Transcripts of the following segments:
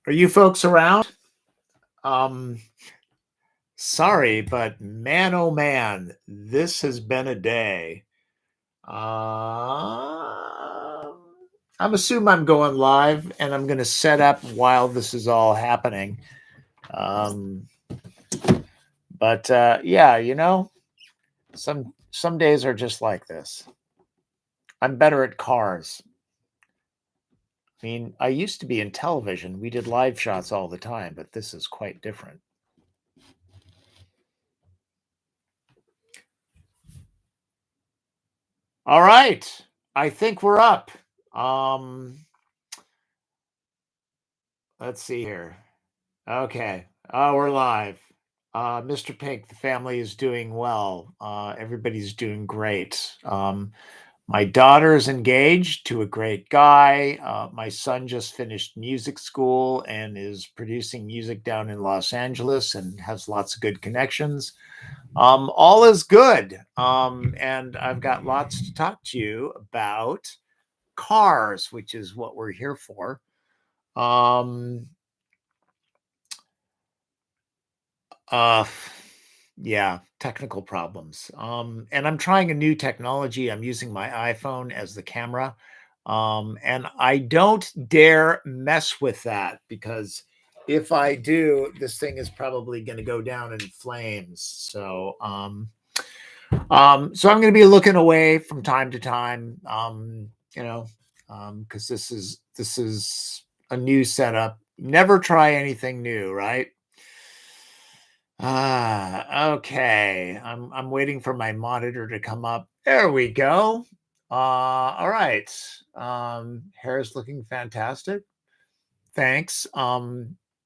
Are you folks around? Um, Sorry, but man, oh man, this has been a day. I'm assuming I'm going live, and I'm going to set up while this is all happening. Um, but yeah, some days are just like this. I'm better at cars. I mean, I used to be in television. We did live shots all the time, but this is quite different. All right. I think we're up. Um, let's see here. Okay. We're live. Mr. Pink, the family is doing well. Everybody's doing great. My daughter is engaged to a great guy. My son just finished music school and is producing music down in Los Angeles and has lots of good connections. All is good. And I've got lots to talk to you about cars, which is what we're here for. Um, uh, yeah, technical problems. And I'm trying a new technology. I'm using my iPhone as the camera. And I don't dare mess with that because if I do, this thing is probably going to go down in flames. So I'm going to be looking away from time to time, because this is a new setup. Never try anything new, right? Okay. I'm waiting for my monitor to come up. There we go. All right. Hair's looking fantastic. Thanks.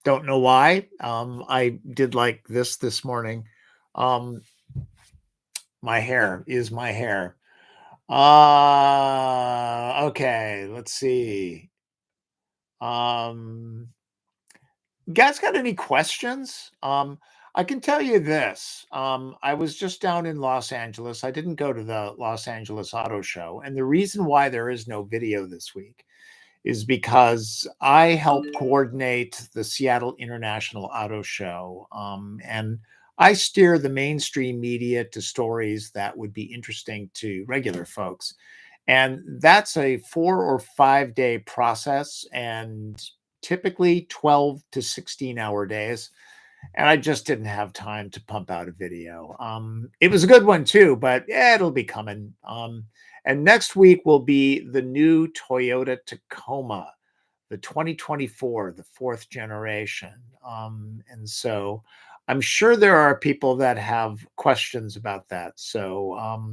Don't know why. I did like this morning. Um, my hair is my hair. Okay, let's see. Um, guys got any questions? I can tell you this. I was just down in Los Angeles. I didn't go to the Los Angeles Auto Show. And the reason why there is no video this week is because I help coordinate the Seattle International Auto Show. And I steer the mainstream media to stories that would be interesting to regular folks. And that's a 4 or 5 day process and typically 12 to 16-hour days. And I just didn't have time to pump out a video. It was a good one too, but yeah, it'll be coming. And next week will be the new Toyota Tacoma, the 2024, the fourth generation. And so I'm sure there are people that have questions about that. So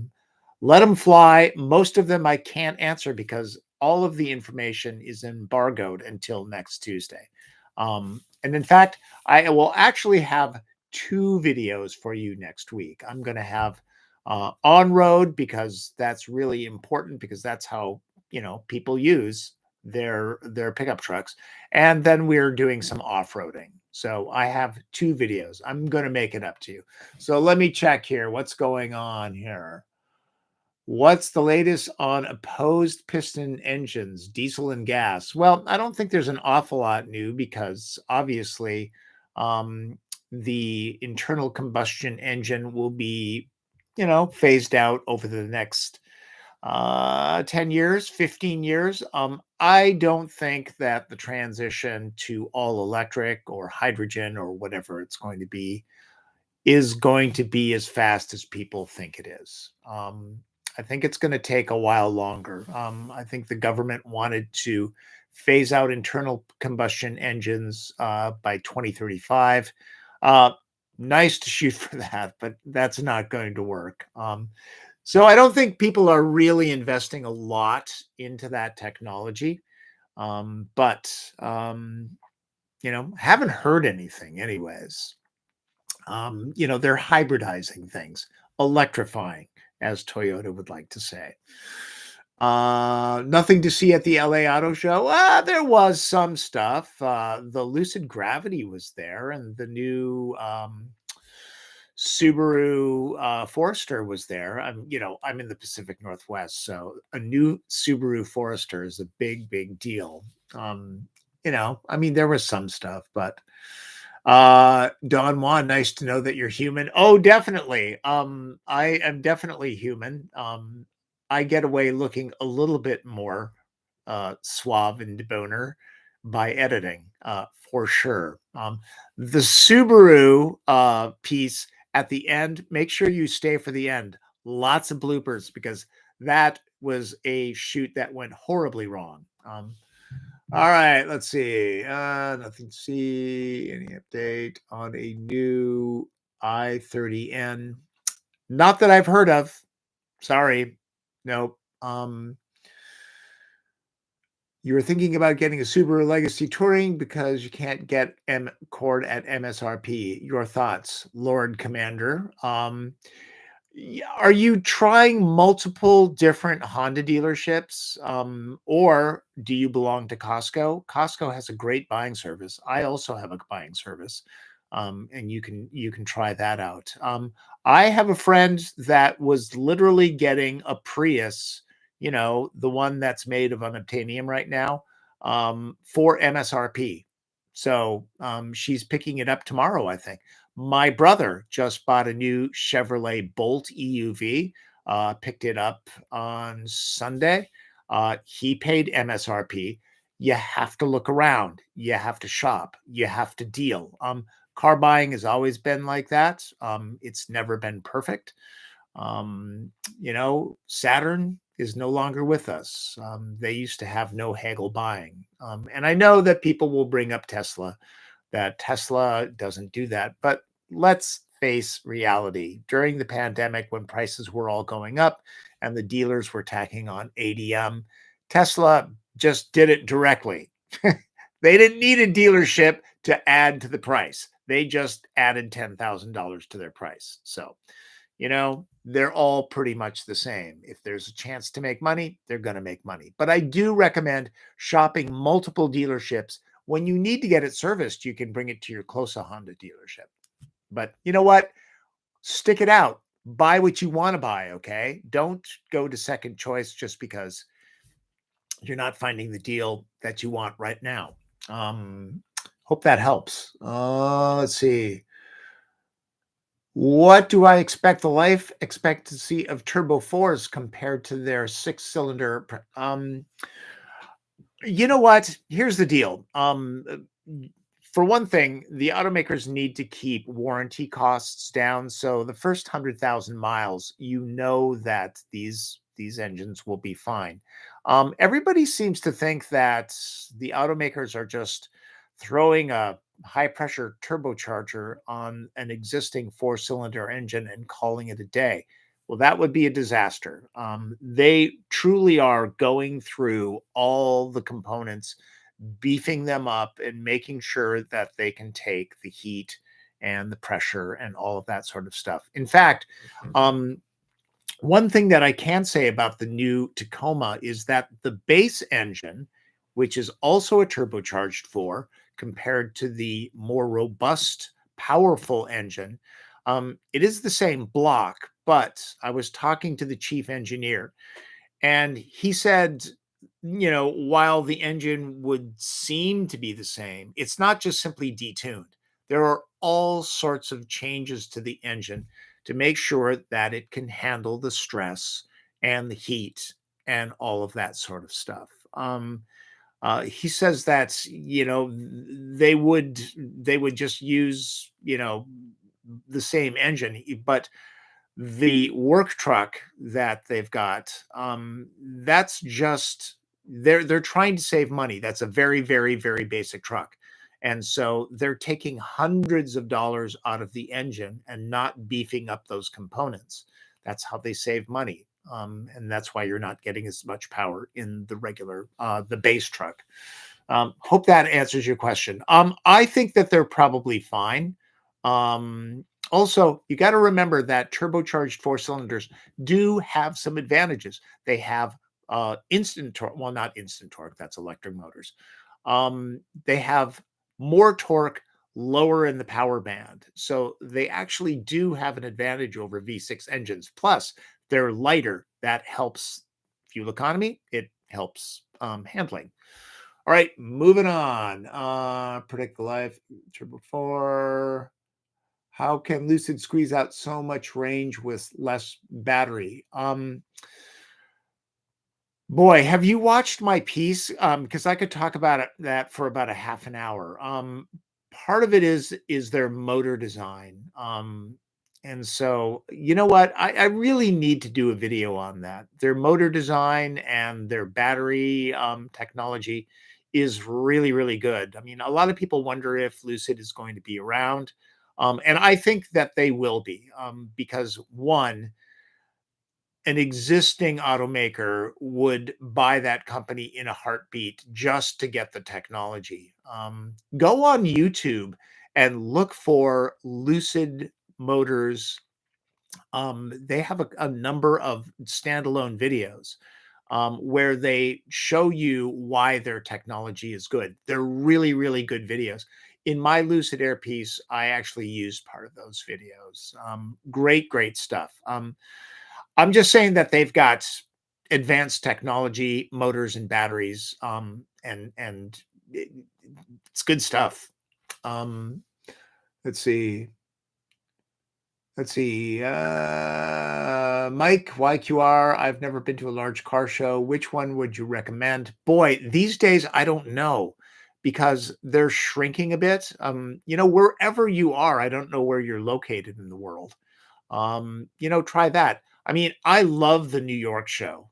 let them fly. Most of them I can't answer because all of the information is embargoed until next Tuesday. And in fact, I will actually have two videos for you next week. I'm going to have on road because that's really important because that's how people use their pickup trucks, and then we're doing some off-roading. So I have two videos. I'm going to make it up to you. So let me check here. What's going on here? What's the latest on opposed piston engines, diesel and gas? Well, I don't think there's an awful lot new because obviously um, the internal combustion engine will be, phased out over the next 10 years, 15 years. I don't think that the transition to all electric or hydrogen or whatever it's going to be is going to be as fast as people think it is. I think it's going to take a while longer. I think the government wanted to phase out internal combustion engines by 2035. Uh, nice to shoot for that, but that's not going to work. So I don't think people are really investing a lot into that technology. But haven't heard anything anyways. They're hybridizing things, electrifying, as Toyota would like to say. Nothing to see at the LA Auto Show. There was some stuff. The Lucid Gravity was there, and the new Subaru Forester was there. I'm in the Pacific Northwest, so a new Subaru Forester is a big, big deal. I mean, there was some stuff, but Don Juan, nice to know that you're human. Oh, definitely. I am definitely human. I get away looking a little bit more suave and debonair by editing, for sure. The Subaru piece at the end, make sure you stay for the end. Lots of bloopers because that was a shoot that went horribly wrong. All right, let's see. Nothing to see. Any update on a new i30N? Not that I've heard of. Sorry. Nope. You were thinking about getting a Subaru Legacy Touring because you can't get M Cord at MSRP. Your thoughts, Lord Commander? Are you trying multiple different Honda dealerships, or do you belong to Costco? Costco has a great buying service. I also have a buying service, and you can try that out. I have a friend that was literally getting a Prius, the one that's made of unobtainium right now, for MSRP. So she's picking it up tomorrow, I think. My brother just bought a new Chevrolet Bolt EUV, picked it up on Sunday. He paid MSRP. You have to look around. You have to shop. You have to deal. Car buying has always been like that. It's never been perfect. Saturn is no longer with us. They used to have no haggle buying. And I know that people will bring up Tesla, that Tesla doesn't do that. But let's face reality. During the pandemic, when prices were all going up and the dealers were tacking on ADM, Tesla just did it directly. They didn't need a dealership to add to the price. They just added $10,000 to their price. So, they're all pretty much the same. If there's a chance to make money, they're going to make money. But I do recommend shopping multiple dealerships. When you need to get it serviced, you can bring it to your closest Honda dealership. But you know what? Stick it out. Buy what you want to buy, okay? Don't go to second choice just because you're not finding the deal that you want right now. Hope that helps. Let's see. What do I expect the life expectancy of Turbo 4s compared to their six-cylinder? You know what? Here's the deal. For one thing, the automakers need to keep warranty costs down. So the first 100,000 miles, that these engines will be fine. Everybody seems to think that the automakers are just throwing a high pressure turbocharger on an existing four-cylinder engine and calling it a day. Well, that would be a disaster. They truly are going through all the components, beefing them up, and making sure that they can take the heat and the pressure and all of that sort of stuff. In fact, one thing that I can say about the new Tacoma is that the base engine, which is also a turbocharged four, compared to the more robust, powerful engine, it is the same block. But I was talking to the chief engineer, and he said, while the engine would seem to be the same, it's not just simply detuned. There are all sorts of changes to the engine to make sure that it can handle the stress and the heat and all of that sort of stuff. He says that they would just use the same engine, but the work truck that they've got, that's just they're trying to save money. That's a very, very, very basic truck. And so they're taking hundreds of dollars out of the engine and not beefing up those components. That's how they save money. And that's why you're not getting as much power in the regular the base truck. Hope that answers your question. I think that they're probably fine. Also, you got to remember that turbocharged four cylinders do have some advantages. They have instant torque. Well, not instant torque. That's electric motors. They have more torque lower in the power band. So they actually do have an advantage over V6 engines. Plus, they're lighter. That helps fuel economy. It helps handling. All right, moving on. Predict the life. Turbo 4. How can Lucid squeeze out so much range with less battery? Boy, have you watched my piece? Because I could talk about that for about a half an hour. Part of it is their motor design. And so you know what? I really need to do a video on that. Their motor design and their battery technology is really, really good. I mean, a lot of people wonder if Lucid is going to be around. And I think that they will be, because one, an existing automaker would buy that company in a heartbeat just to get the technology. Go on YouTube and look for Lucid Motors. They have a number of standalone videos where they show you why their technology is good. They're really, really good videos. In my Lucid Air piece, I actually used part of those videos. Great, great stuff. I'm just saying that they've got advanced technology, motors and batteries, and it's good stuff. Um, let's see. Let's see. Mike YQR. I've never been to a large car show. Which one would you recommend? Boy, these days I don't know because they're shrinking a bit. Wherever you are, I don't know where you're located in the world. Try that. I mean, I love the New York show.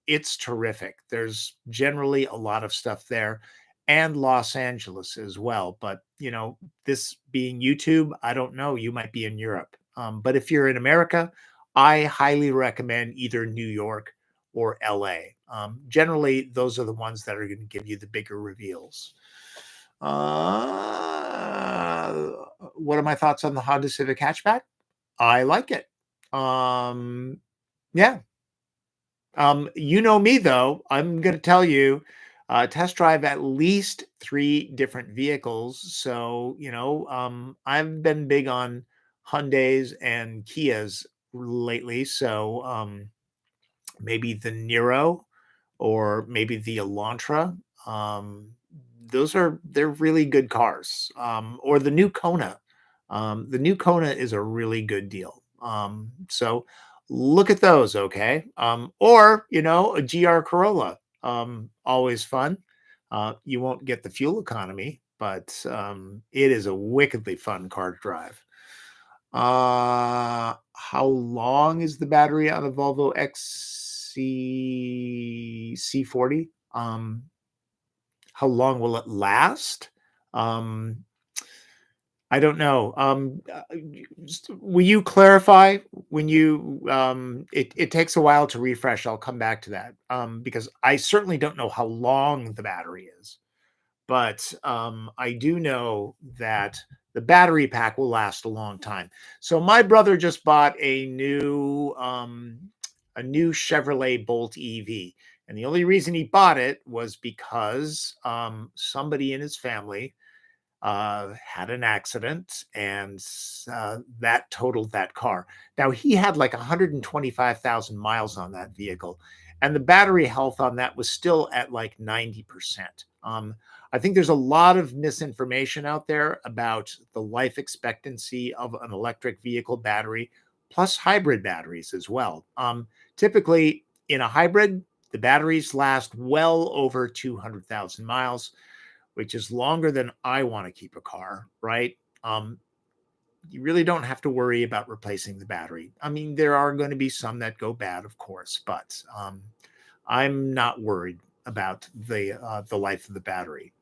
It's terrific. There's generally a lot of stuff there and Los Angeles as well. But, this being YouTube, I don't know. You might be in Europe. But if you're in America, I highly recommend either New York or LA. Generally, those are the ones that are going to give you the bigger reveals. What are my thoughts on the Honda Civic hatchback? I like it. Yeah. You know me though. I'm going to tell you, test drive at least 3 different vehicles. So, I've been big on Hyundais and Kias lately. So, maybe the Niro or maybe the Elantra. Um, they're really good cars. Or the new Kona. The new Kona is a really good deal. So look at those, okay? Or a GR Corolla. Always fun. You won't get the fuel economy, but it is a wickedly fun car to drive. How long is the battery on a Volvo XC40? How long will it last? Um, I don't know. Will you clarify when it takes a while to refresh. I'll come back to that. Because I certainly don't know how long the battery is. But I do know that the battery pack will last a long time. So my brother just bought a new Chevrolet Bolt EV, and the only reason he bought it was because somebody in his family had an accident, and that totaled that car. Now he had like 125,000 miles on that vehicle, and the battery health on that was still at like 90%. I think there's a lot of misinformation out there about the life expectancy of an electric vehicle battery, plus hybrid batteries as well. Typically, in a hybrid, the batteries last well over 200,000 miles, which is longer than I want to keep a car, right? You really don't have to worry about replacing the battery. I mean, there are going to be some that go bad, of course, but I'm not worried about the life of the battery.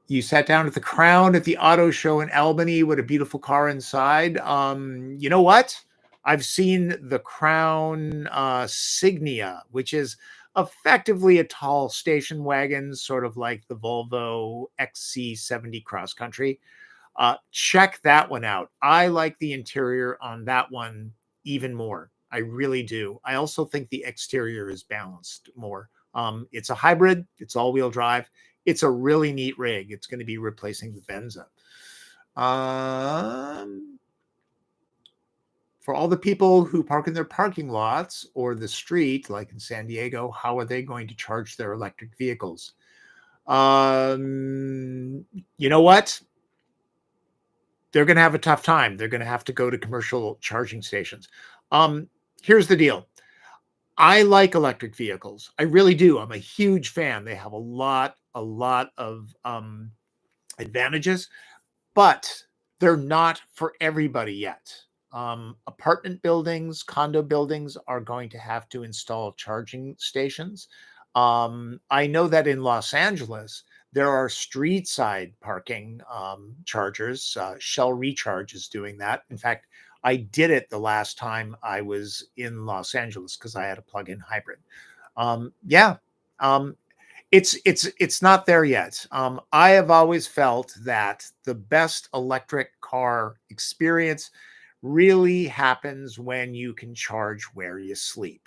You sat down at the Crown at the auto show in Albany. What a beautiful car inside. You know what? I've seen the Crown Signia, which is effectively a tall station wagon, sort of like the Volvo XC70 Cross Country. Check that one out. I like the interior on that one even more. I really do. I also think the exterior is balanced more. It's a hybrid. It's all-wheel drive. It's a really neat rig. It's going to be replacing the Venza. For all the people who park in their parking lots or the street, like in San Diego, how are they going to charge their electric vehicles? Um, you know what? They're going to have a tough time. They're going to have to go to commercial charging stations. Um, Here's the deal. I like electric vehicles. I really do. I'm a huge fan. They have a lot of advantages, but they're not for everybody yet. Apartment buildings, condo buildings are going to have to install charging stations. I know that in Los Angeles, there are street side parking chargers. Shell Recharge is doing that. In fact, I did it the last time I was in Los Angeles because I had a plug in hybrid. Yeah. Um, it's not there yet. I have always felt that the best electric car experience really happens when you can charge where you sleep.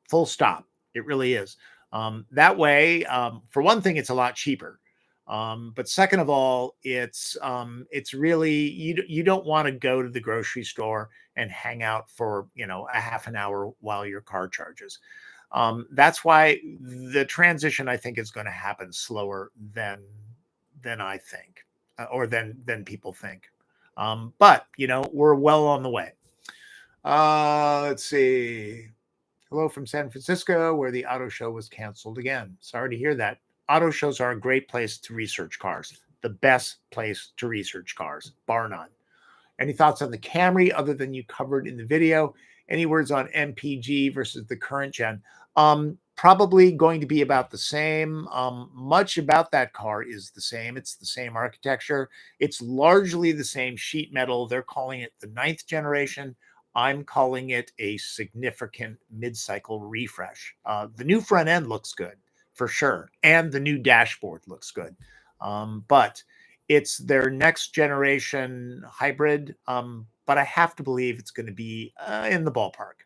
Full stop. It really is. That way, for one thing, it's a lot cheaper. But second of all, it's really you don't want to go to the grocery store and hang out for a half an hour while your car charges. That's why the transition, I think, is going to happen slower than I think, or than people think. But we're well on the way. Let's see. Hello from San Francisco, where the auto show was canceled again. Sorry to hear that. Auto shows are a great place to research cars. The best place to research cars, bar none. Any thoughts on the Camry other than you covered in the video? Any words on MPG versus the current gen? Probably going to be about the same. Much about that car is the same. It's the same architecture. It's largely the same sheet metal. They're calling it the ninth generation. I'm calling it a significant mid-cycle refresh. The new front end looks good for sure, and the new dashboard looks good. But it's their next generation hybrid, but I have to believe it's going to be in the ballpark.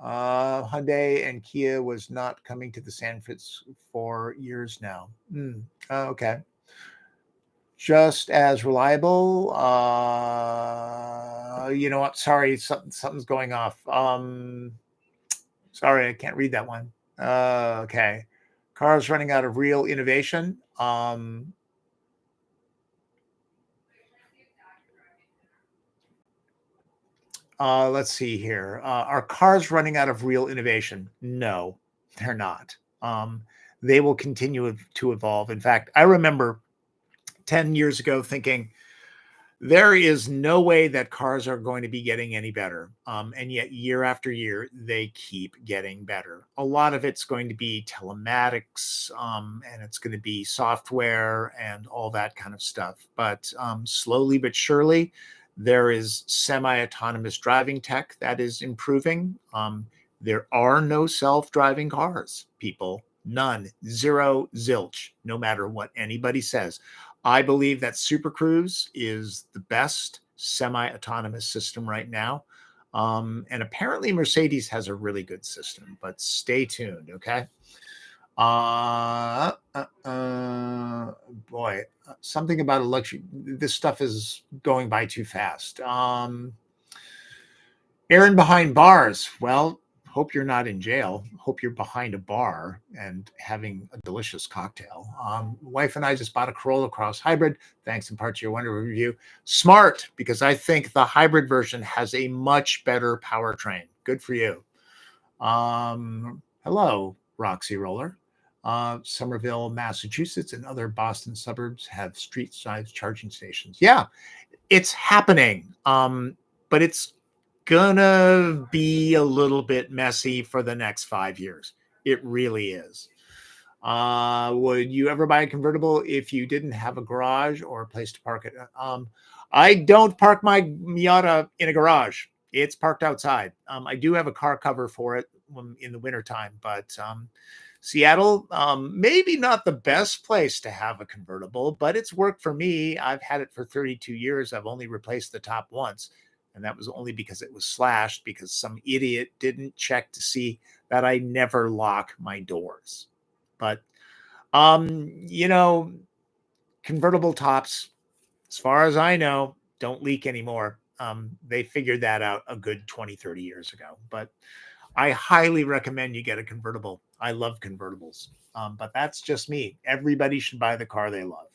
Hyundai and Kia was not coming to the San Francisco for years now. Okay. Just as reliable. You know what? Sorry, something's going off. Sorry, I can't read that one. Okay. Cars running out of real innovation. Let's see here. Are cars running out of real innovation? No, they're not. They will continue to evolve. In fact, I remember 10 years ago thinking there is no way that cars are going to be getting any better. And yet, year after year, they keep getting better. A lot of it's going to be telematics, and it's going to be software and all that kind of stuff. But slowly but surely, there is semi-autonomous driving tech that is improving. There are no self-driving cars, people. None. Zero. Zilch. No matter what anybody says. I believe that Super Cruise is the best semi-autonomous system right now. And apparently Mercedes has a really good system, but stay tuned, okay? Uh, Boy, something about a luxury. This stuff is going by too fast. Aaron behind bars. Well, hope you're not in jail. Hope you're behind a bar and having a delicious cocktail. Wife and I just bought a Corolla Cross Hybrid, thanks in part to your wonderful review. Smart, because I think the hybrid version has a much better powertrain. Good for you. Hello, Roxy Roller. Somerville, Massachusetts, and other Boston suburbs have street-side charging stations. Yeah, it's happening. But it's gonna be a little bit messy for the next 5 years. It really is. Would you ever buy a convertible if you didn't have a garage or a place to park it? I don't park my Miata in a garage. It's parked outside. I do have a car cover for it in the wintertime, but Seattle, maybe not the best place to have a convertible, but it's worked for me. I've had it for 32 years. I've only replaced the top once. And that was only because it was slashed because some idiot didn't check to see that I never lock my doors. But, you know, convertible tops, as far as I know, don't leak anymore. They figured that out a good 20, 30 years ago. But I highly recommend you get a convertible. I love convertibles. But that's just me. Everybody should buy the car they love.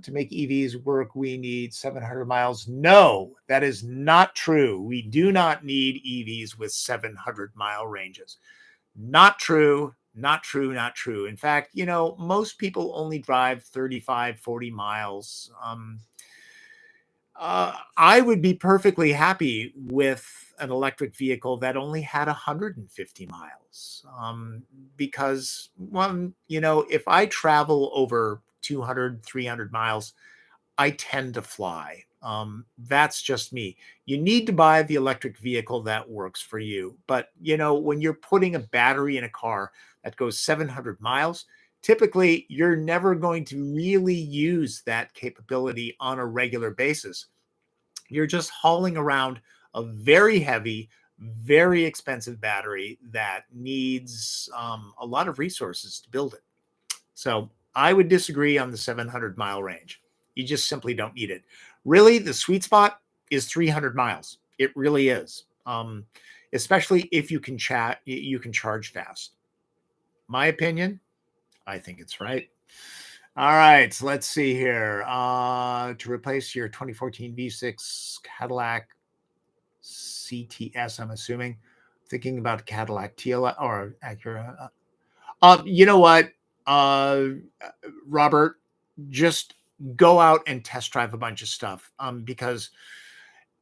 To make EVs work, we need 700 miles. No, that is not true. We do not need EVs with 700-mile ranges. Not true. Not true. Not true. In fact, most people only drive 35, 40 miles. I would be perfectly happy with an electric vehicle that only had 150 miles. Because, well, if I travel over 200, 300 miles, I tend to fly. That's just me. You need to buy the electric vehicle that works for you. But, when you're putting a battery in a car that goes 700 miles, typically you're never going to really use that capability on a regular basis. You're just hauling around a very heavy, very expensive battery that needs a lot of resources to build it. So I would disagree on the 700-mile range. You just simply don't need it. Really, the sweet spot is 300 miles. It really is. Especially if you can charge fast. My opinion, I think it's right. All right, so let's see here. To replace your 2014 V6 Cadillac CTS, I'm assuming. Thinking about Cadillac TLS or Acura. You know what, uh, Robert? Just go out and test drive a bunch of stuff, because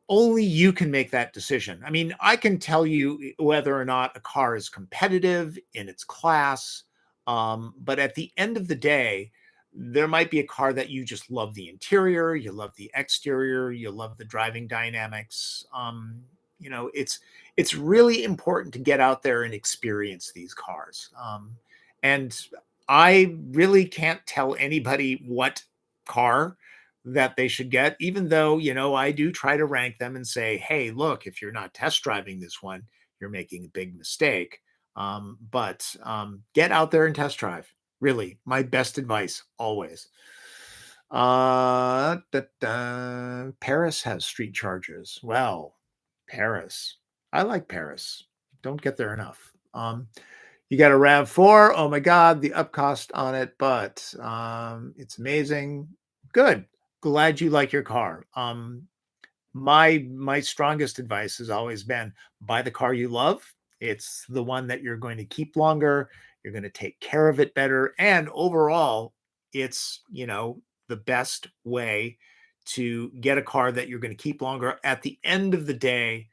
only you can make that decision. I mean, I can tell you whether or not a car is competitive in its class, but at the end of the day, there might be a car that you just love the interior, you love the exterior, you love the driving dynamics. It's really important to get out there and experience these cars. And I really can't tell anybody what car that they should get, even though, I do try to rank them and say, hey, look, if you're not test driving this one, you're making a big mistake. But get out there and test drive. Really, my best advice always. Paris has street chargers. Well, Paris. I like Paris. Don't get there enough. You got a RAV4. Oh my God, the up cost on it, but it's amazing. Good. Glad you like your car. My strongest advice has always been buy the car you love. It's the one that you're going to keep longer. You're going to take care of it better, and overall, it's the best way to get a car that you're going to keep longer. At the end of the day,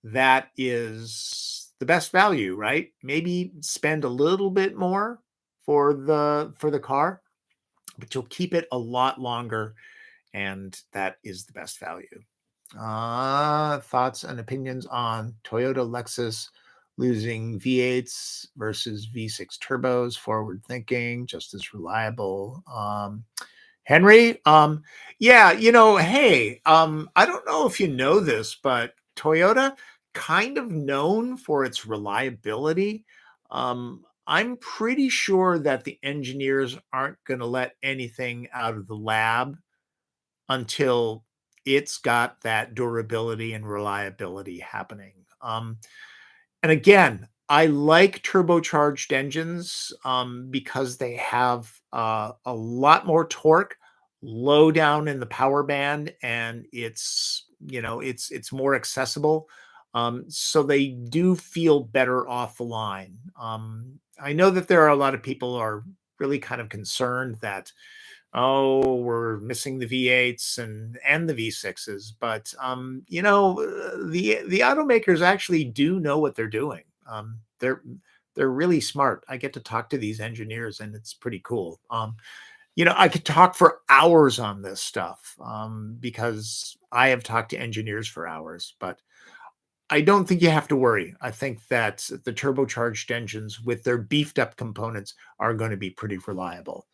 that is the best value, right? Maybe spend a little bit more for the car, but you'll keep it a lot longer, and that is the best value. Thoughts and opinions on Toyota Lexus losing V8s versus V6 turbos, forward thinking, just as reliable. Henry, yeah, hey, I don't know if you know this, but Toyota kind of known for its reliability. I'm pretty sure that the engineers aren't going to let anything out of the lab until it's got that durability and reliability happening. And again, I like turbocharged engines because they have a lot more torque, low down in the power band, and it's more accessible. So they do feel better off the line. I know that there are a lot of people who are really kind of concerned that, oh, we're missing the V8s and the V6s, but the automakers actually do know what they're doing. They're really smart. I get to talk to these engineers, and it's pretty cool. I could talk for hours on this stuff, because I have talked to engineers for hours, but I don't think you have to worry. I think that the turbocharged engines with their beefed up components are going to be pretty reliable.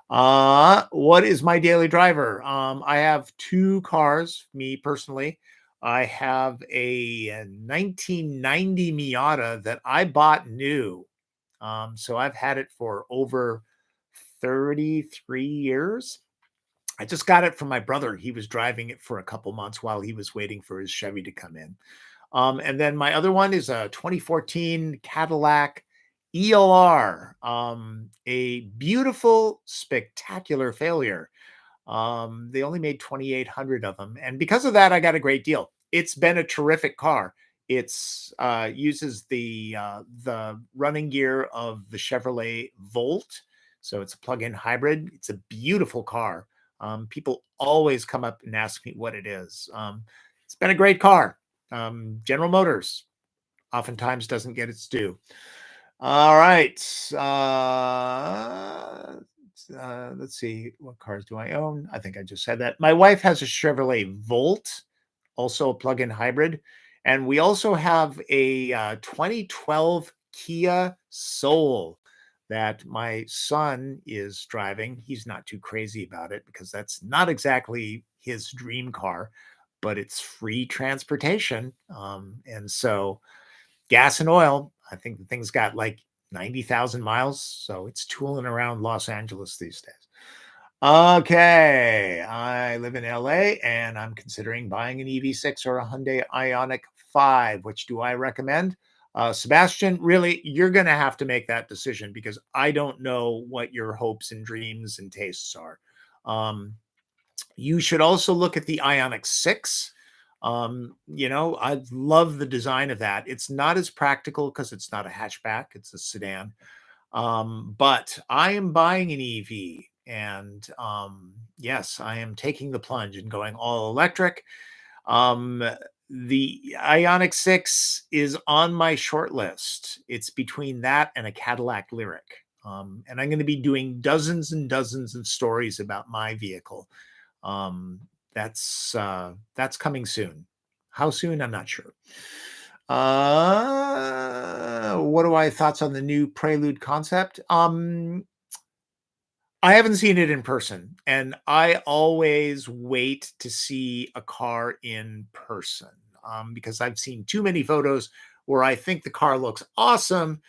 What is my daily driver? I have two cars, me personally. I have a 1990 Miata that I bought new. So I've had it for over 33 years. I just got it from my brother. He was driving it for a couple months while he was waiting for his Chevy to come in. And then my other one is a 2014 Cadillac ELR, a beautiful, spectacular failure. They only made 2,800 of them, and because of that, I got a great deal. It's been a terrific car. It's uses the running gear of the Chevrolet Volt, so it's a plug-in hybrid. It's a beautiful car. People always come up and ask me what it is. It's been a great car. General Motors oftentimes doesn't get its due. All right. Let's see. What cars do I own? I think I just said that. My wife has a Chevrolet Volt, also a plug-in hybrid. And we also have a 2012 Kia Soul that my son is driving. He's not too crazy about it because that's not exactly his dream car, but it's free transportation. And so gas and oil, I think the thing's got like 90,000 miles. So it's tooling around Los Angeles these days. Okay. I live in LA and I'm considering buying an EV6 or a Hyundai Ioniq 5. Which do I recommend? Sebastian, really, you're going to have to make that decision because I don't know what your hopes and dreams and tastes are. Um, you should also look at the Ioniq 6. I love the design of that. It's not as practical because it's not a hatchback, it's a sedan. But I am buying an EV, and yes, I am taking the plunge and going all electric. Um, the Ioniq 6 is on my short list. It's between that and a Cadillac Lyric. And I'm going to be doing dozens and dozens of stories about my vehicle. Um, that's coming soon. How soon? I'm not sure. What are my thoughts on the new Prelude concept? I haven't seen it in person, and I always wait to see a car in person because I've seen too many photos where I think the car looks awesome,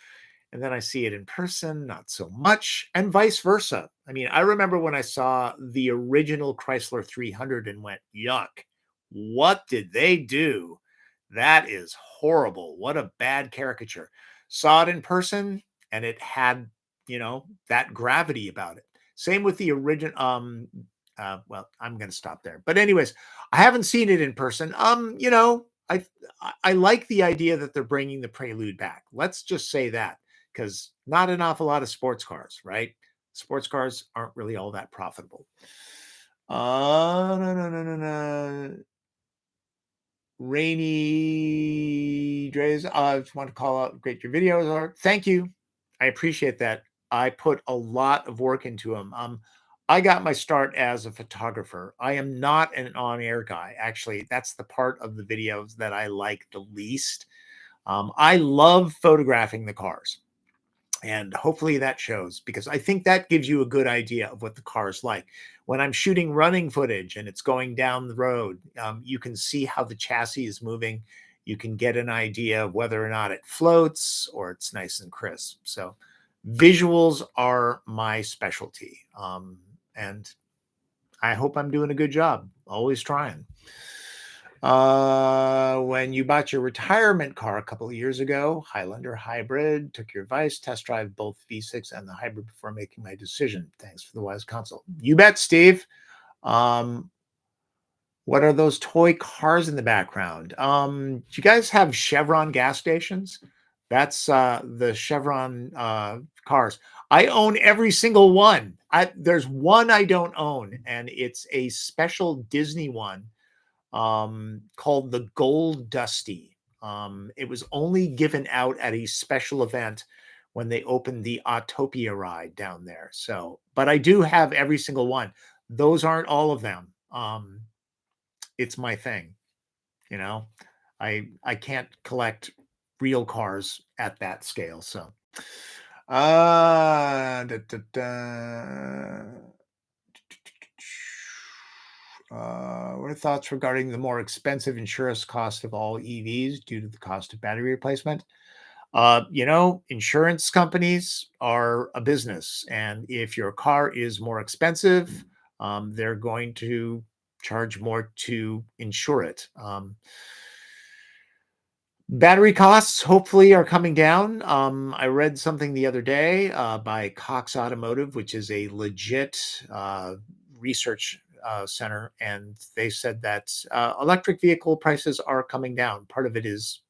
and then I see it in person, not so much, and vice versa. I mean, I remember when I saw the original Chrysler 300 and went, yuck, what did they do? That is horrible. What a bad caricature. Saw it in person, and it had, that gravity about it. Same with the original. Well, I'm going to stop there. But anyways, I haven't seen it in person. I like the idea that they're bringing the Prelude back. Let's just say that because not an awful lot of sports cars, right? Sports cars aren't really all that profitable. No, no, no, no, no. Rainy Dre's. I just want to call out great your videos are. Thank you. I appreciate that. I put a lot of work into them. I got my start as a photographer. I am not an on-air guy. Actually, that's the part of the videos that I like the least. I love photographing the cars. And hopefully that shows because I think that gives you a good idea of what the car is like. When I'm shooting running footage and it's going down the road, you can see how the chassis is moving. You can get an idea of whether or not it floats or it's nice and crisp. So visuals are my specialty. And I hope I'm doing a good job. Always trying. When you bought your retirement car a couple of years ago, Highlander hybrid, took your advice, test drive both V6 and the hybrid before making my decision. Thanks for the wise counsel. You bet, Steve. Um, what are those toy cars in the background? Do you guys have Chevron gas stations? That's the Chevron cars. I own every single one. There's one I don't own, and it's a special Disney one called the Gold Dusty. It was only given out at a special event when they opened the Autopia ride down there. So, but I do have every single one. Those aren't all of them. It's my thing, you know. I can't collect real cars at that scale. So, da, da, da. What are thoughts regarding the more expensive insurance cost of all EVs due to the cost of battery replacement? Insurance companies are a business, and if your car is more expensive, they're going to charge more to insure it. Battery costs hopefully are coming down. I read something the other day by Cox Automotive, which is a legit research center, and they said that electric vehicle prices are coming down. Part of it is,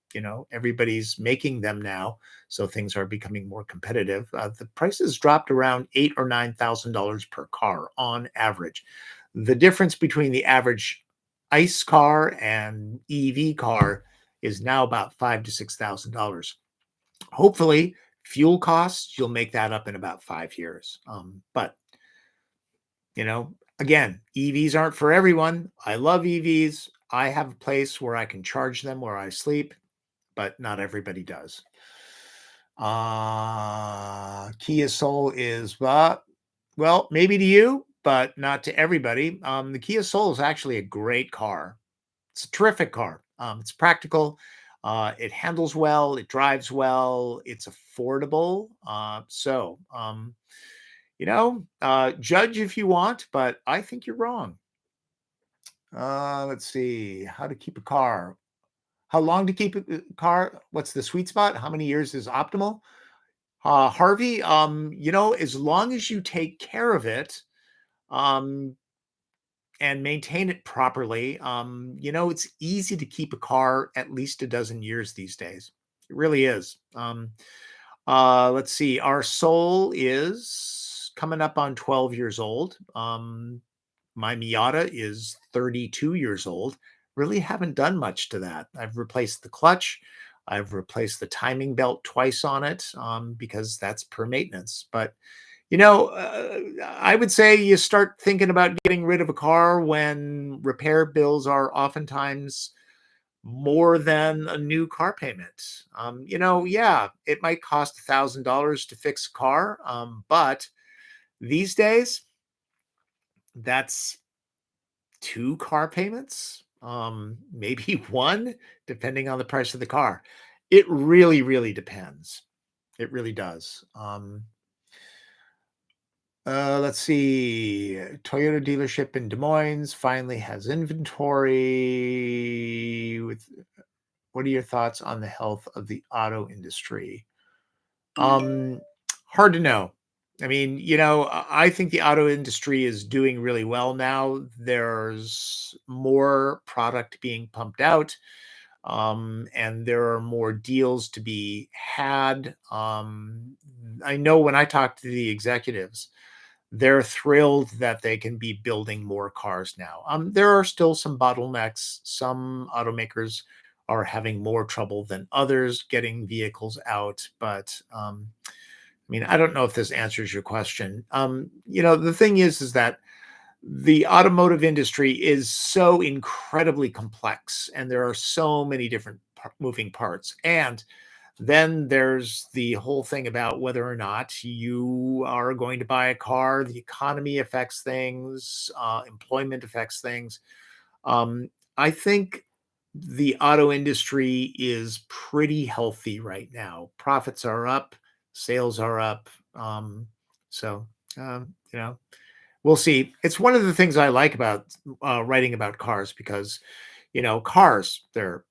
everybody's making them now, so things are becoming more competitive. The prices dropped around $8,000 or $9,000 per car on average. The difference between the average ICE car and EV car is now about $5,000 to $6,000. Hopefully, fuel costs, you'll make that up in about 5 years. But again, EVs aren't for everyone. I love EVs. I have a place where I can charge them where I sleep, but not everybody does. Kia Soul is, well, maybe to you, but not to everybody. The Kia Soul is actually a great car. It's a terrific car. It's practical. It handles well. It drives well. It's affordable. Judge if you want, but I think you're wrong. Let's see. How to keep a car. How long to keep a car? What's the sweet spot? How many years is optimal? Harvey, as long as you take care of it, um, and maintain it properly, it's easy to keep a car at least a dozen years these days. It really is. Let's see. Our Soul is coming up on 12 years old. My Miata is 32 years old. Really haven't done much to that. I've replaced the clutch. I've replaced the timing belt twice on it because that's per maintenance. But I would say you start thinking about getting rid of a car when repair bills are oftentimes more than a new car payment. Yeah, it might cost $1,000 to fix a car, but these days, that's two car payments, maybe one, depending on the price of the car. It really, really depends. It really does. Let's see. Toyota dealership in Des Moines finally has inventory. What are your thoughts on the health of the auto industry? Um, Hard to know. I mean, I think the auto industry is doing really well now. There's more product being pumped out, and there are more deals to be had. I know when I talk to the executives, they're thrilled that they can be building more cars now. There are still some bottlenecks. Some automakers are having more trouble than others getting vehicles out. But I mean, I don't know if this answers your question. The thing is that the automotive industry is so incredibly complex, and there are so many different moving parts. And then there's the whole thing about whether or not you are going to buy a car. The economy affects things, employment affects things. Um, I think the auto industry is pretty healthy right now. Profits are up, sales are up. So, um, you know, we'll see. It's one of the things I like about writing about cars because, cars, they're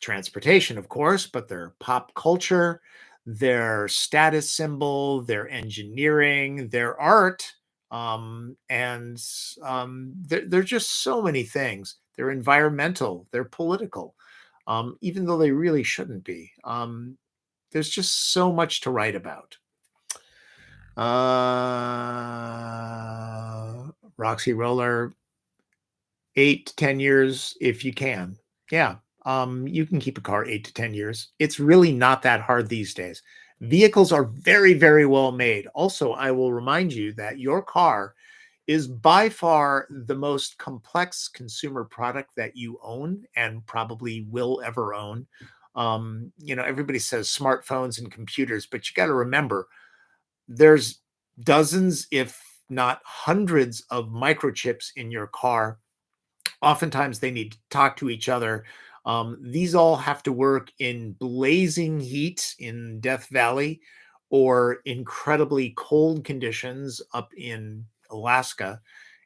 transportation, of course, but they're pop culture, their status symbol, their engineering, their art, and they're just so many things. They're environmental, they're political, even though they really shouldn't be. There's just so much to write about. Roxy Roller, 8 to 10 years if you can. Yeah, you can keep a car 8 to 10 years. It's really not that hard these days. Vehicles are very, very well made. Also, I will remind you that your car is by far the most complex consumer product that you own and probably will ever own. Everybody says smartphones and computers, but you got to remember there's dozens, if not hundreds, of microchips in your car. Oftentimes they need to talk to each other. These all have to work in blazing heat in Death Valley or incredibly cold conditions up in Alaska.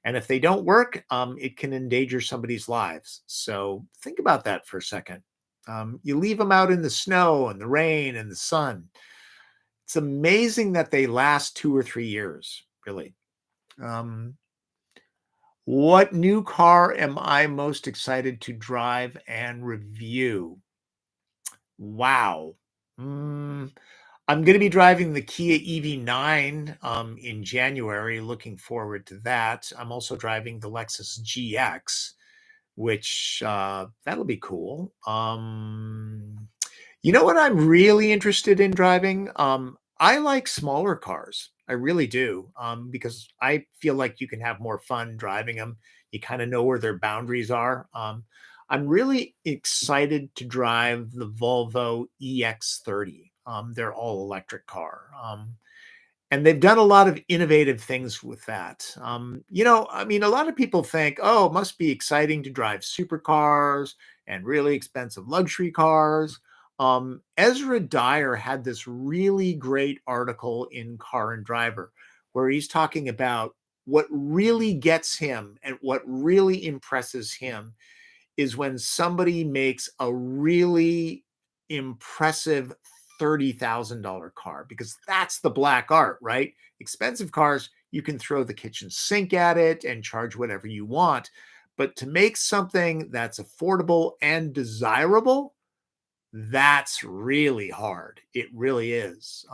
And if they don't work, it can endanger somebody's lives. So think about that for a second. You leave them out in the snow and the rain and the sun. It's amazing that they last 2 or 3 years, really. Um, what new car am I most excited to drive and review? Wow. Mm, I'm going to be driving the Kia EV9 in January. Looking forward to that. I'm also driving the Lexus GX, which that'll be cool. You know what I'm really interested in driving? I like smaller cars. I really do, because I feel like you can have more fun driving them. You kind of know where their boundaries are. I'm really excited to drive the Volvo EX30. Their all electric car. And they've done a lot of innovative things with that. I mean, a lot of people think, oh, it must be exciting to drive supercars and really expensive luxury cars. Ezra Dyer had this really great article in Car and Driver where he's talking about what really gets him and what really impresses him is when somebody makes a really impressive $30,000 car, because that's the black art, right? Expensive cars, you can throw the kitchen sink at it and charge whatever you want. But to make something that's affordable and desirable, that's really hard. It really is.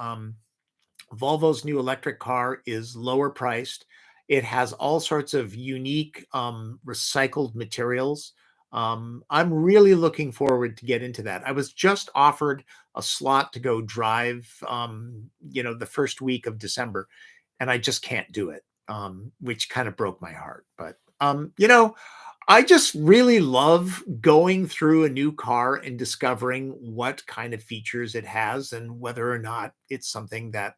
Volvo's new electric car is lower priced. It has all sorts of unique recycled materials. I'm really looking forward to get into that. I was just offered a slot to go drive, the first week of December, and I just can't do it, which kind of broke my heart. But I just really love going through a new car and discovering what kind of features it has and whether or not it's something that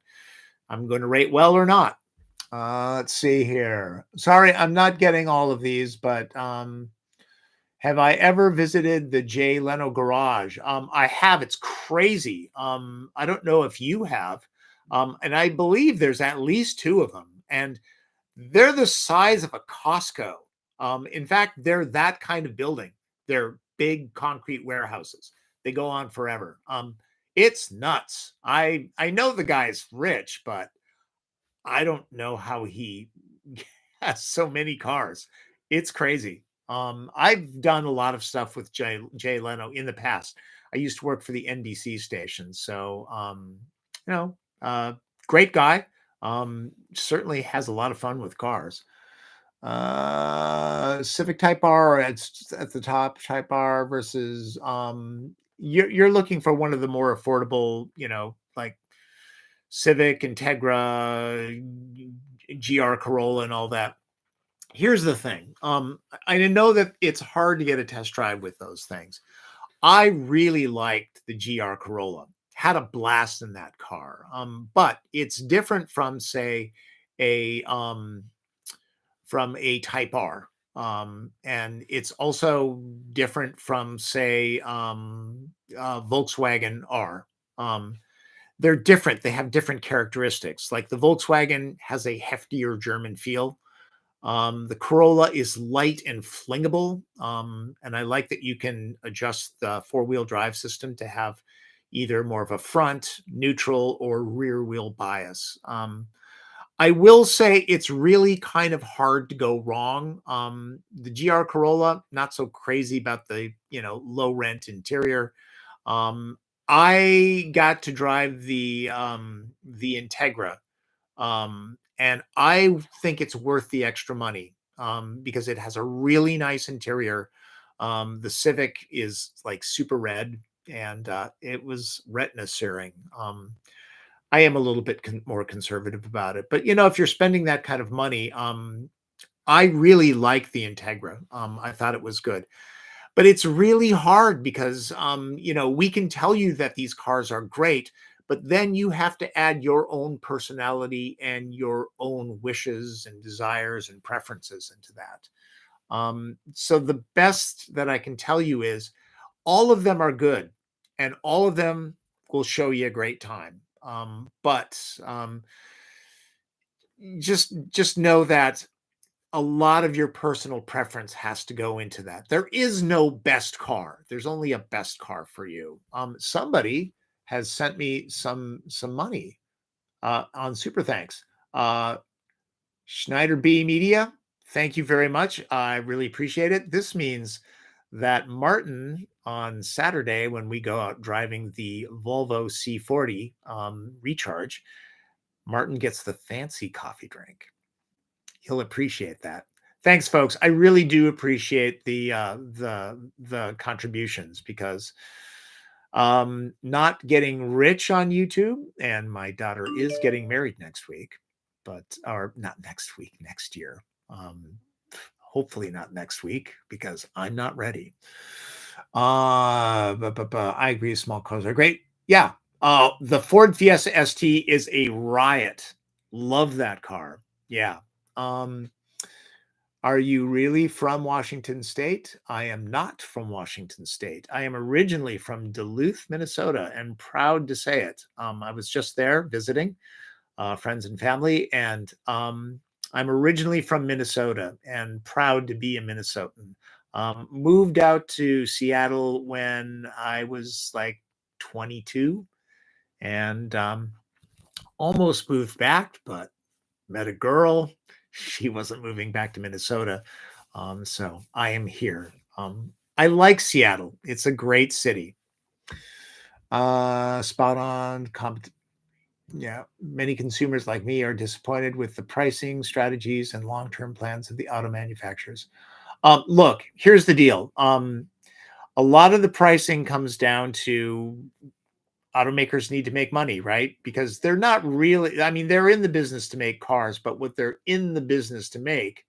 I'm going to rate well or not. Let's see here. Sorry, I'm not getting all of these, but have I ever visited the Jay Leno garage? I have. It's crazy. I don't know if you have. And I believe there's at least two of them. And they're the size of a Costco. In fact, they're that kind of building. They're big concrete warehouses. They go on forever. It's nuts. I know the guy's rich, but I don't know how he has so many cars. It's crazy. I've done a lot of stuff with Jay Leno in the past. I used to work for the NBC station, so you know, uh, great guy. Certainly has a lot of fun with cars. Civic Type R at the top. Type R versus you're looking for one of the more affordable, like Civic, Integra, GR Corolla, and all that. Here's the thing. I know that it's hard to get a test drive with those things. I really liked the GR Corolla. Had a blast in that car. But it's different from, say, a Type R. And it's also different from, say, Volkswagen R. They're different. They have different characteristics. Like the Volkswagen has a heftier German feel. The Corolla is light and flingable. And I like that you can adjust the four-wheel drive system to have either more of a front, neutral, or rear wheel bias. I will say it's really kind of hard to go wrong. The GR Corolla, not so crazy about the, low rent interior. Um, I got to drive the Integra, and I think it's worth the extra money, because it has a really nice interior. The Civic is like super red, and it was retina searing. I am a little bit more conservative about it, but if you're spending that kind of money, I really like the Integra. I thought it was good. But it's really hard because, we can tell you that these cars are great, but then you have to add your own personality and your own wishes and desires and preferences into that. So the best that I can tell you is all of them are good and all of them will show you a great time. But just know that a lot of your personal preference has to go into that. There is no best car. There's only a best car for you. Somebody has sent me some money on super thanks. Uh, Schneider B Media, thank you very much. I really appreciate it. This means that Martin on Saturday, when we go out driving the Volvo C40 Recharge, Martin gets the fancy coffee drink. He'll appreciate that. Thanks, folks. I really do appreciate the contributions because not getting rich on YouTube, and my daughter is getting married next week, but or not next week, next year. Hopefully not next week because I'm not ready. But I agree. Small cars are great. Yeah. The Ford Fiesta ST is a riot. Love that car. Yeah. Um, are you really from Washington State? I am not from Washington State. I am originally from Duluth, Minnesota, and proud to say it. I was just there visiting friends and family, and I'm originally from Minnesota and proud to be a Minnesotan. Moved out to Seattle when I was like 22 and almost moved back, but met a girl. She wasn't moving back to Minnesota. So I am here. I like Seattle. It's a great city. Spot on. Yeah, many consumers like me are disappointed with the pricing strategies and long-term plans of the auto manufacturers. Look, here's the deal. A lot of the pricing comes down to automakers need to make money, right? Because they're not really, I mean, they're in the business to make cars, but what they're in the business to make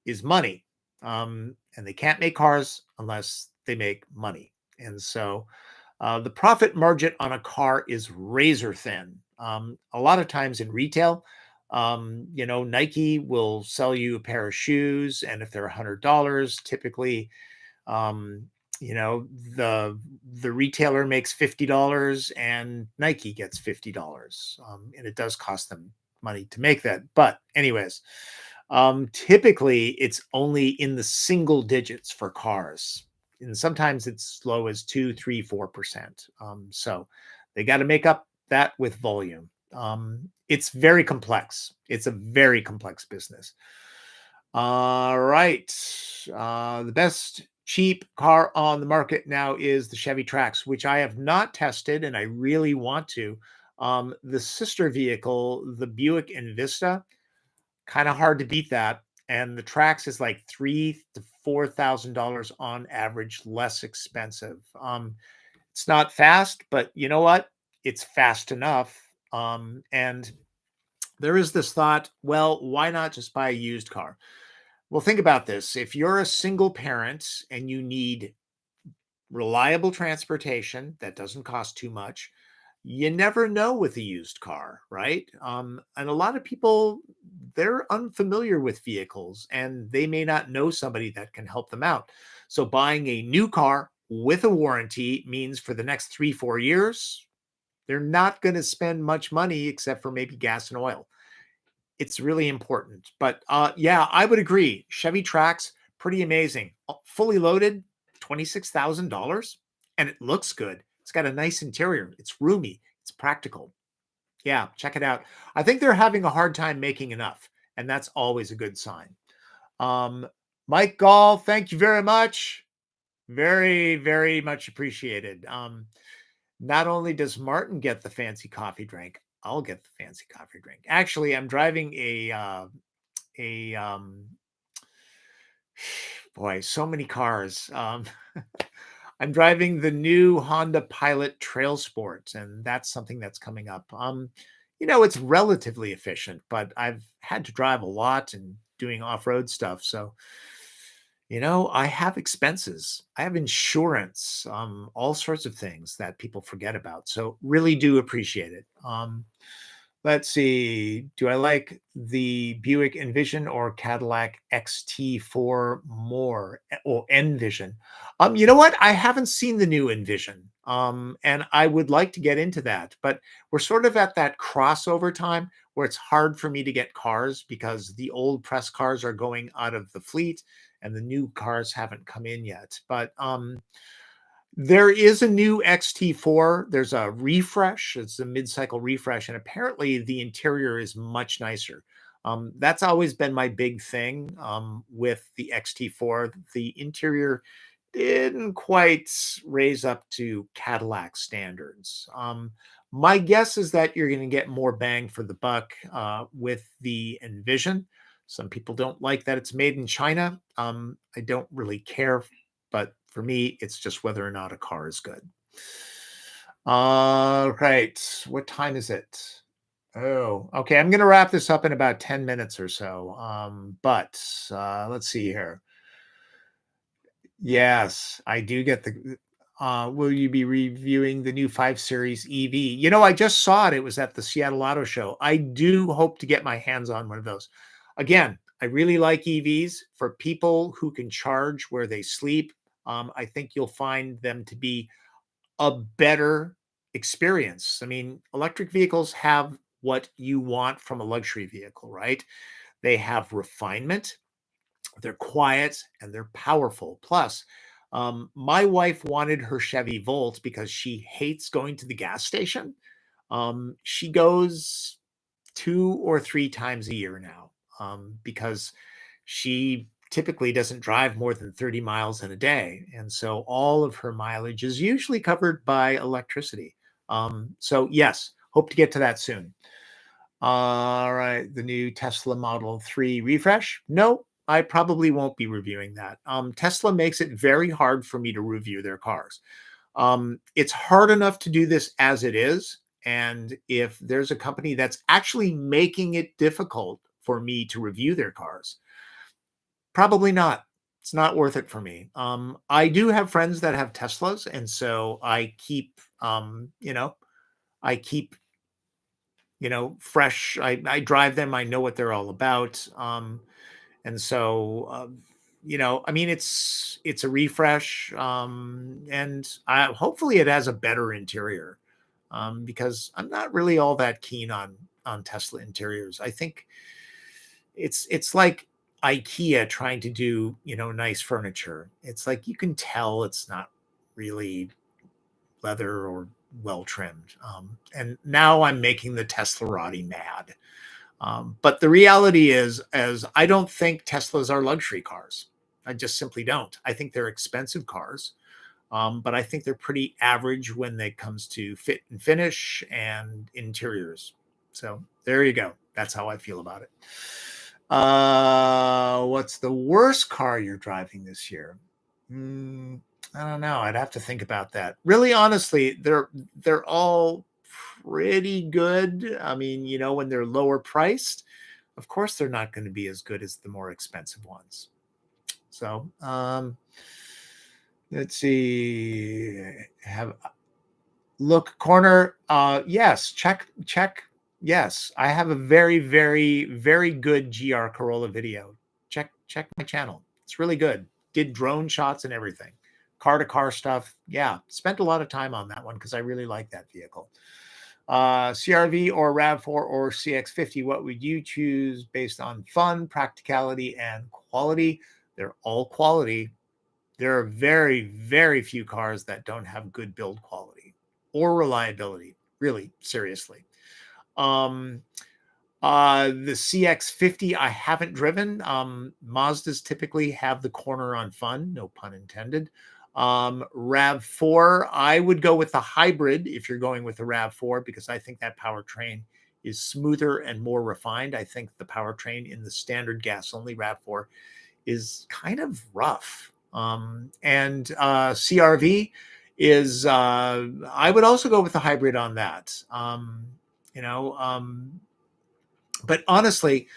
is money. And they can't make cars unless they make money. And so the profit margin on a car is razor thin. A lot of times in retail, Nike will sell you a pair of shoes, and if they're $100, typically, um, you know, the the retailer makes $50 and Nike gets $50, and it does cost them money to make that. But anyways, typically it's only in the single digits for cars, and sometimes it's low as 2, 3, 4%. So they got to make up that with volume. It's very complex. It's a very complex business. All right. The best cheap car on the market now is the Chevy Trax, which I have not tested and I really want to. The sister vehicle, the Buick Envista, kind of hard to beat that. And the Trax is like $3,000 to $4,000 on average, less expensive. It's not fast, but you know what? It's fast enough. And there is this thought, well, why not just buy a used car? Well, think about this. If you're a single parent and you need reliable transportation that doesn't cost too much, you never know with a used car, right? And a lot of people, they're unfamiliar with vehicles and they may not know somebody that can help them out. So buying a new car with a warranty means for the next 3, 4 years, they're not going to spend much money except for maybe gas and oil. It's really important. But yeah, I would agree. Chevy Trax, pretty amazing. Fully loaded, $26,000, and it looks good. It's got a nice interior. It's roomy. It's practical. Yeah, check it out. I think they're having a hard time making enough, and that's always a good sign. Um, Mike Gall, thank you very much. Very, very much appreciated. Not only does Martin get the fancy coffee drink, I'll get the fancy coffee drink. Actually, I'm driving a boy, so many cars. I'm driving the new Honda Pilot Trail Sport, and that's something that's coming up. It's relatively efficient, but I've had to drive a lot and doing off-road stuff. So, I have expenses. I have insurance, all sorts of things that people forget about. So really do appreciate it. Let's see. Do I like the Buick Envision or Cadillac XT4 more? Or Envision? You know what? I haven't seen the new Envision. And I would like to get into that, but we're sort of at that crossover time where it's hard for me to get cars because the old press cars are going out of the fleet and the new cars haven't come in yet. But there is a new XT4. There's a refresh. It's a mid-cycle refresh, and apparently the interior is much nicer. That's always been my big thing with the XT4. The interior didn't quite raise up to Cadillac standards. My guess is that you're going to get more bang for the buck with the Envision. Some people don't like that it's made in China. I don't really care, but for me, it's just whether or not a car is good. All right. What time is it? Oh, okay. I'm going to wrap this up in about 10 minutes or so. But let's see here. Yes, I do get the. Will you be reviewing the new 5 Series EV? You know, I just saw it. It was at the Seattle Auto Show. I do hope to get my hands on one of those. Again, I really like EVs for people who can charge where they sleep. I think you'll find them to be a better experience. I mean, electric vehicles have what you want from a luxury vehicle, right? They have refinement, they're quiet, and they're powerful. Plus, my wife wanted her Chevy Volt because she hates going to the gas station. She goes 2 or 3 times a year now because she typically doesn't drive more than 30 miles in a day. And so all of her mileage is usually covered by electricity. So, yes, hope to get to that soon. All right, the new Tesla Model 3 refresh. No, I probably won't be reviewing that. Tesla makes it very hard for me to review their cars. It's hard enough to do this as it is. And if there's a company that's actually making it difficult for me to review their cars, probably not. It's not worth it for me. I do have friends that have Teslas, and so I keep, I keep, fresh. I drive them. I know what they're all about. And so, I mean, it's a refresh, and hopefully it has a better interior, because I'm not really all that keen on Tesla interiors. I think it's like IKEA trying to do nice furniture. It's like you can tell it's not really leather or well trimmed. And now I'm making the Teslarati mad. But the reality is I don't think Teslas are luxury cars. I just simply don't. I think they're expensive cars, but I think they're pretty average when it comes to fit and finish and interiors. So there you go. That's how I feel about it. What's the worst car you're driving this year? I don't know. I'd have to think about that. Really, honestly, they're all pretty good. I mean, when they're lower priced, of course they're not going to be as good as the more expensive ones. So, let's see. Have look corner. Yes, check. Yes, I have a very, very, very good GR Corolla video. Check my channel. It's really good. Did drone shots and everything. Car to car stuff. Yeah, spent a lot of time on that one because I really like that vehicle. CRV or RAV4 or CX50, what would you choose based on fun, practicality, and quality? They're all quality. There are very, very few cars that don't have good build quality or reliability. Really, seriously. Um, the CX50 I haven't driven. Mazdas typically have the corner on fun, no pun intended. RAV4, I would go with the hybrid if you're going with the RAV4 because I think that powertrain is smoother and more refined. I think the powertrain in the standard gas only RAV4 is kind of rough. And CRV is, I would also go with the hybrid on that. You know, but honestly,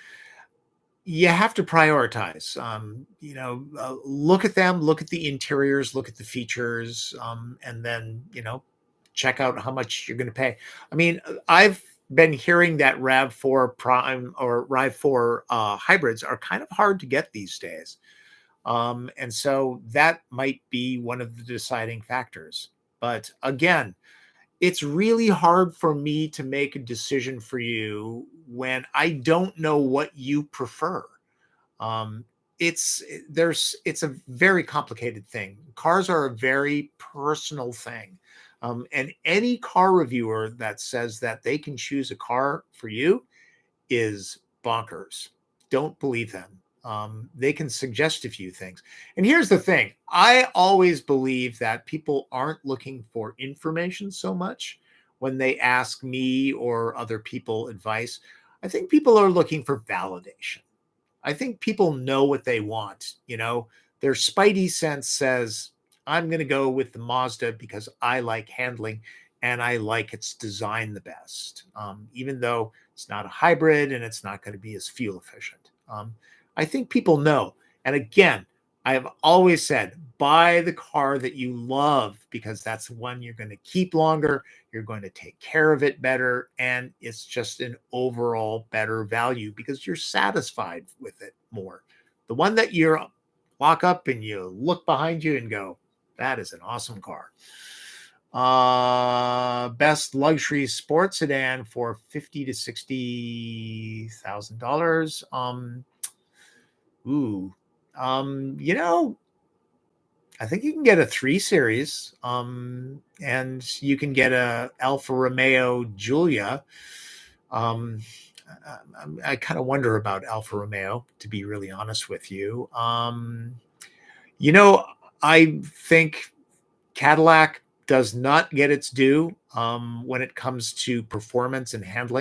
you have to prioritize. Look at them, look at the interiors, look at the features, and then check out how much you're going to pay. I mean, I've been hearing that RAV4 Prime or RAV4 hybrids are kind of hard to get these days. And so that might be one of the deciding factors. But again, it's really hard for me to make a decision for you when I don't know what you prefer. Um, it's a very complicated thing. Cars are a very personal thing. And any car reviewer that says that they can choose a car for you is bonkers. Don't believe them. They can suggest a few things. And here's the thing, I always believe that people aren't looking for information so much when they ask me or other people advice. I think people are looking for validation. I think people know what they want. Their spidey sense says, I'm going to go with the Mazda because I like handling and I like its design the best, even though it's not a hybrid and it's not going to be as fuel efficient. I think people know. And again, I have always said, buy the car that you love because that's the one you're going to keep longer. You're going to take care of it better. And it's just an overall better value because you're satisfied with it more. The one that you lock up and you look behind you and go, that is an awesome car. Best luxury sports sedan for $50,000 to $60,000. Ooh, you know, I think you can get a 3 Series, and you can get a Alfa Romeo Giulia. Um, I kind of wonder about Alfa Romeo, to be really honest with you. You know, I think Cadillac does not get its due when it comes to performance and handling.